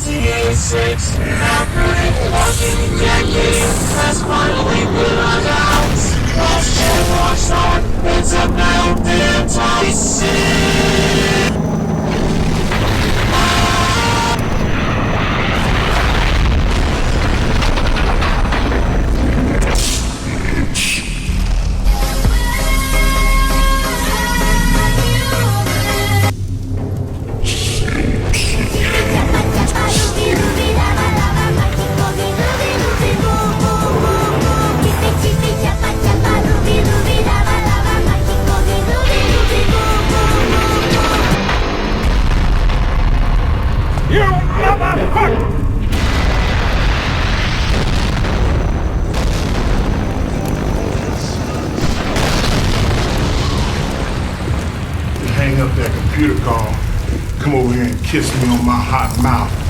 1986. Accurate, walking decade has finally put us out. Last gen rockstar, it's about the enticing. You motherfucker! Hang up that computer call. Come over here and kiss me on my hot mouth.